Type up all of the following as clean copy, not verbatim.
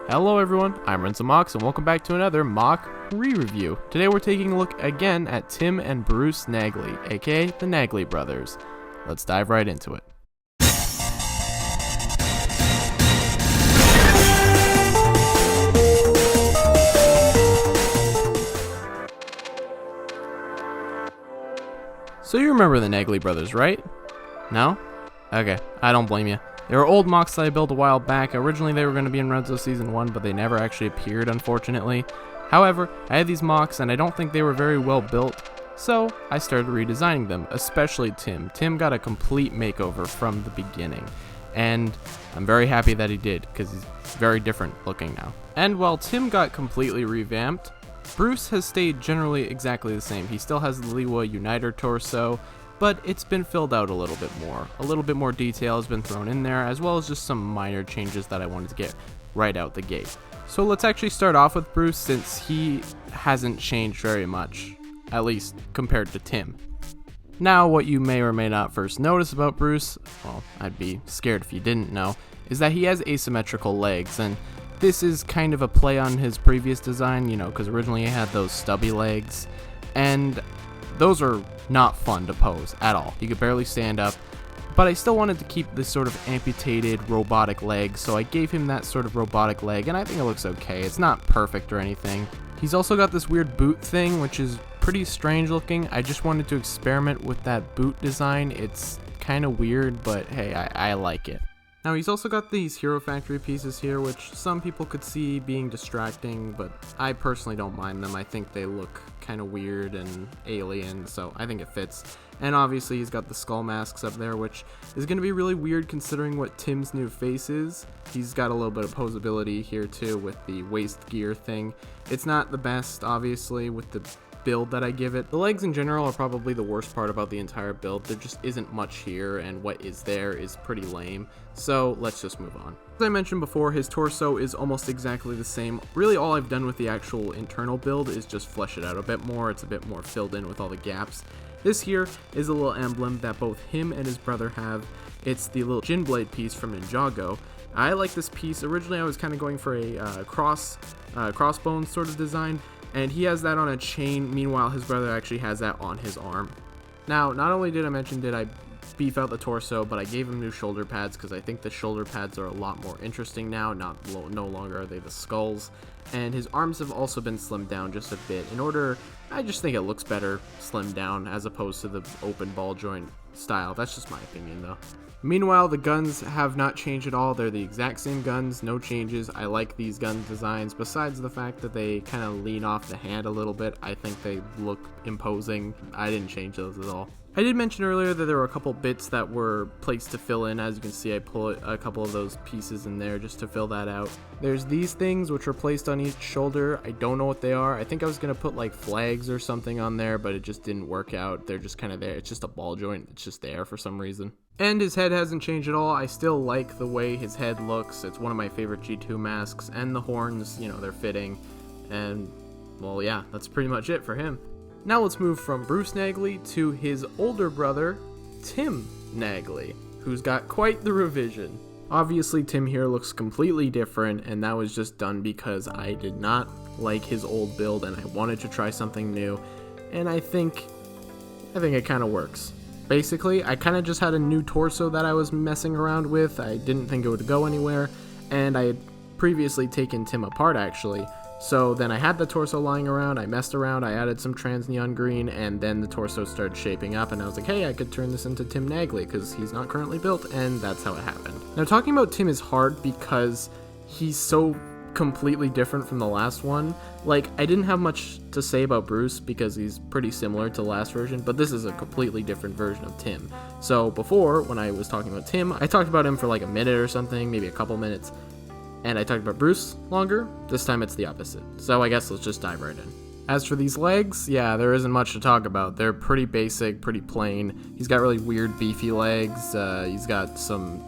Hello everyone, I'm MOCs and welcome back to another MOC re-review. Today we're taking a look again at Tim and Bruce Gnagly, aka the Gnagly brothers. Let's dive right into it. So you remember the Gnagly brothers, right? No? Okay, I don't blame you. They were old MOCs that I built a while back. Originally they were going to be in Renzo Season 1, but they never actually appeared, unfortunately. However, I had these MOCs and I don't think they were very well built, so I started redesigning them, especially Tim. Tim got a complete makeover from the beginning, and I'm very happy that he did, because he's very different looking now. And while Tim got completely revamped, Bruce has stayed generally exactly the same. He still has the Liwa Uniter torso, but it's been filled out a little bit more. A little bit more detail has been thrown in there, as well as just some minor changes that I wanted to get right out the gate. So let's actually start off with Bruce, since he hasn't changed very much, at least compared to Tim. Now, what you may or may not first notice about Bruce, well, I'd be scared if you didn't know, is that he has asymmetrical legs, and this is kind of a play on his previous design, because originally he had those stubby legs, and those are not fun to pose at all. You could barely stand up, but I still wanted to keep this sort of amputated robotic leg, so I gave him that sort of robotic leg, and I think it looks okay. It's not perfect or anything. He's also got this weird boot thing, which is pretty strange looking. I just wanted to experiment with that boot design. It's kind of weird, but hey, I like it. Now he's also got these Hero Factory pieces here, which some people could see being distracting, but I personally don't mind them. I think they look kind of weird and alien, so I think it fits. And obviously he's got the skull masks up there, which is going to be really weird considering what Tim's new face is. He's got a little bit of posability here too with the waist gear thing. It's not the best, obviously, with the build that I give it. The legs in general are probably the worst part about the entire build. There just isn't much here, and what is there is pretty lame. So let's just move on. As I mentioned before, his torso is almost exactly the same. Really all I've done with the actual internal build is just flesh it out a bit more. It's a bit more filled in with all the gaps. This here is a little emblem that both him and his brother have. It's the little Jin Blade piece from Ninjago. I like this piece. Originally I was kind of going for a crossbones sort of design, and he has that on a chain. Meanwhile, his brother actually has that on his arm. Now, not only did I beef out the torso, but I gave him new shoulder pads because I think the shoulder pads are a lot more interesting now. No longer are they the skulls. And his arms have also been slimmed down just a bit I just think it looks better slimmed down as opposed to the open ball joint style. That's just my opinion though. Meanwhile, the guns have not changed at all. They're the exact same guns, no changes. I like these gun designs, besides the fact that they kind of lean off the hand a little bit. I think they look imposing. I didn't change those at all. I did mention earlier that there were a couple bits that were placed to fill in. As you can see, I put a couple of those pieces in there just to fill that out. There's these things which are placed on each shoulder. I don't know what they are. I think I was going to put like flags or something on there, but it just didn't work out. They're just kind of there. It's just a ball joint. It's just there for some reason. And his head hasn't changed at all. I still like the way his head looks. It's one of my favorite G2 masks. And the horns, they're fitting. And, well, yeah, that's pretty much it for him. Now let's move from Bruce Gnagly to his older brother, Tim Gnagly, who's got quite the revision. Obviously, Tim here looks completely different, and that was just done because I did not like his old build, and I wanted to try something new, and I think it kind of works. Basically, I kind of just had a new torso that I was messing around with. I didn't think it would go anywhere, and I had previously taken Tim apart, actually. So then I had the torso lying around, I messed around, I added some trans neon green, and then the torso started shaping up, and I was like, hey, I could turn this into Tim Gnagly, because he's not currently built, and that's how it happened. Now, talking about Tim is hard because he's so completely different from the last one. Like, I didn't have much to say about Bruce because he's pretty similar to the last version, but this is a completely different version of Tim. So before, when I was talking about Tim, I talked about him for like a minute or something, maybe a couple minutes, and I talked about Bruce longer. This time it's the opposite. So I guess let's just dive right in. As for these legs, yeah, there isn't much to talk about. They're pretty basic, pretty plain. He's got really weird beefy legs. He's got some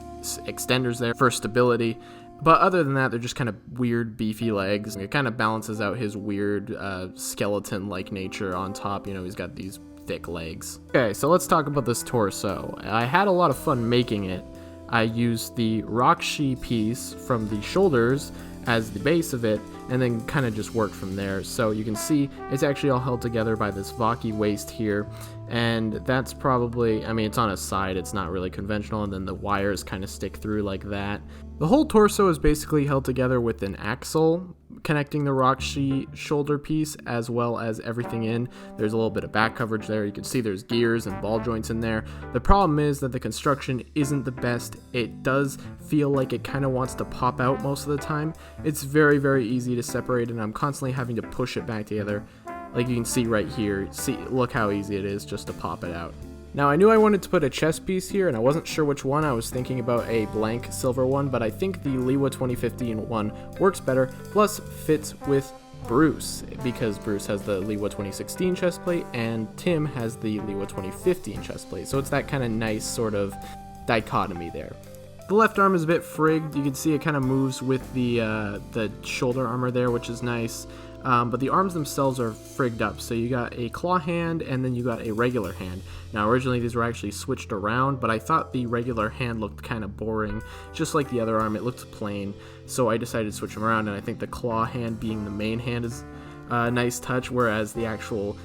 extenders there for stability. But other than that, they're just kind of weird, beefy legs. It kind of balances out his weird skeleton-like nature on top. He's got these thick legs. Okay, so let's talk about this torso. I had a lot of fun making it, I used the Rockshi piece from the shoulders as the base of it, and then kind of just worked from there. So you can see it's actually all held together by this Vaki waist here, and that's probably, I mean, it's on a side, it's not really conventional, and then the wires kind of stick through like that. The whole torso is basically held together with an axle connecting the Rockshi shoulder piece as well as everything in. There's a little bit of back coverage there. You can see there's gears and ball joints in there. The problem is that the construction isn't the best. It does feel like it kind of wants to pop out most of the time. It's very, very easy to separate, and I'm constantly having to push it back together. Like you can see right here, look how easy it is just to pop it out. Now I knew I wanted to put a chest piece here, and I wasn't sure which one. I was thinking about a blank silver one, but I think the Liwa 2015 one works better, plus fits with Bruce, because Bruce has the Liwa 2016 chest plate and Tim has the Liwa 2015 chest plate, so it's that kind of nice sort of dichotomy there. The left arm is a bit frigged. You can see it kind of moves with the shoulder armor there, which is nice. But the arms themselves are frigged up. So you got a claw hand and then you got a regular hand. Now originally these were actually switched around, but I thought the regular hand looked kind of boring. Just like the other arm, it looked plain. So I decided to switch them around, and I think the claw hand being the main hand is a nice touch, whereas the actual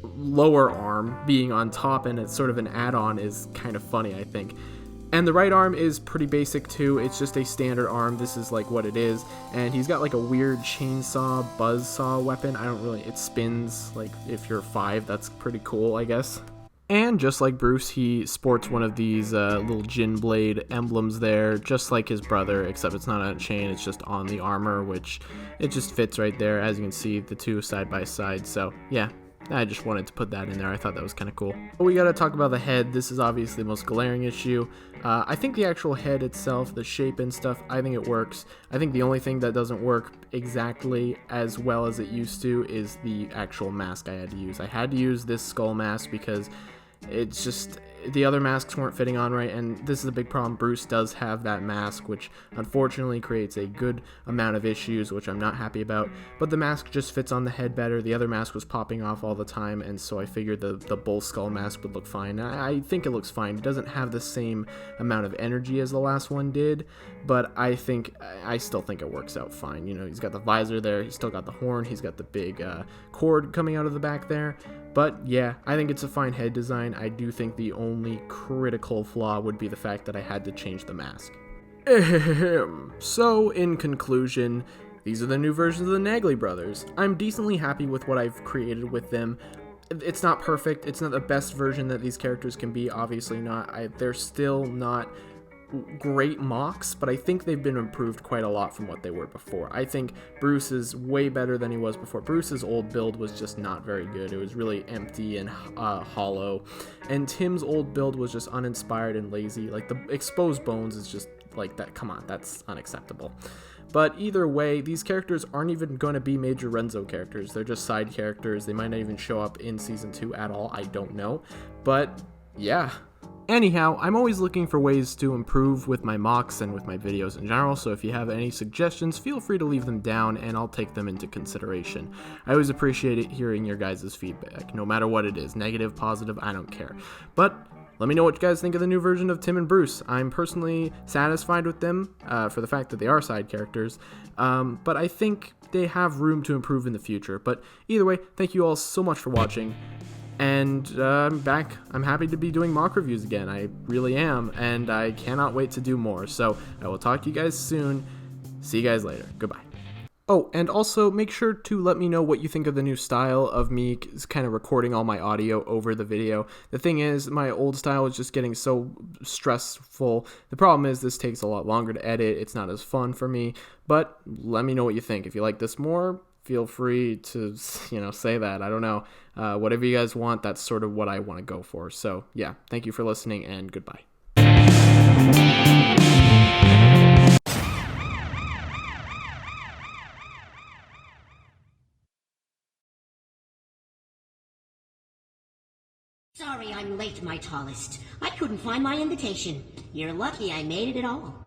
lower arm being on top and it's sort of an add-on is kind of funny, I think. And the right arm is pretty basic too. It's just a standard arm. This is like what it is. And he's got like a weird chainsaw, buzzsaw weapon. It spins. Like if you're 5, that's pretty cool, I guess. And just like Bruce, he sports one of these little Jin Blade emblems there, just like his brother, except it's not on a chain, it's just on the armor, which it just fits right there. As you can see, the two side by side. So yeah, I just wanted to put that in there. I thought that was kind of cool. But we gotta talk about the head. This is obviously the most glaring issue. I think the actual head itself, the shape and stuff, I think it works. I think the only thing that doesn't work exactly as well as it used to is the actual mask I had to use. I had to use this skull mask because it's just, the other masks weren't fitting on right, and this is a big problem. Bruce does have that mask, which unfortunately creates a good amount of issues, which I'm not happy about, but the mask just fits on the head better. The other mask was popping off all the time, and so I figured the bull skull mask would look fine. I think it looks fine. It doesn't have the same amount of energy as the last one did, but I still think it works out fine. You know, he's got the visor there, he's still got the horn, he's got the big cord coming out of the back there, but yeah, I think it's a fine head design. I do think the only critical flaw would be the fact that I had to change the mask. So, in conclusion, these are the new versions of the Gnagly brothers. I'm decently happy with what I've created with them. It's not perfect, it's not the best version that these characters can be, obviously not. They're still not great MOCs, but I think they've been improved quite a lot from what they were before. I think Bruce is way better than he was before. Bruce's old build was just not very good. It was really empty and hollow, and Tim's old build was just uninspired and lazy. Like the exposed bones is just like that. Come on, that's unacceptable. But either way, these characters aren't even going to be major Renzo characters. They're just side characters. They might not even show up in Season 2 at all. I don't know. But yeah. Anyhow, I'm always looking for ways to improve with my MOCs and with my videos in general, so if you have any suggestions, feel free to leave them down and I'll take them into consideration. I always appreciate it hearing your guys' feedback, no matter what it is, negative, positive, I don't care. But let me know what you guys think of the new version of Tim and Bruce. I'm personally satisfied with them for the fact that they are side characters, but I think they have room to improve in the future. But either way, thank you all so much for watching. And I'm back. I'm happy to be doing MOC reviews again. I really am, and I cannot wait to do more. So I will talk to you guys soon. See you guys later. Goodbye. Oh, and also make sure to let me know what you think of the new style of me kind of recording all my audio over the video. The thing is, my old style is just getting so stressful. The problem is this takes a lot longer to edit. It's not as fun for me, but let me know what you think. If you like this more, feel free to, say that. I don't know. Whatever you guys want, that's sort of what I want to go for. So, yeah, thank you for listening, and goodbye. Sorry I'm late, my tallest. I couldn't find my invitation. You're lucky I made it at all.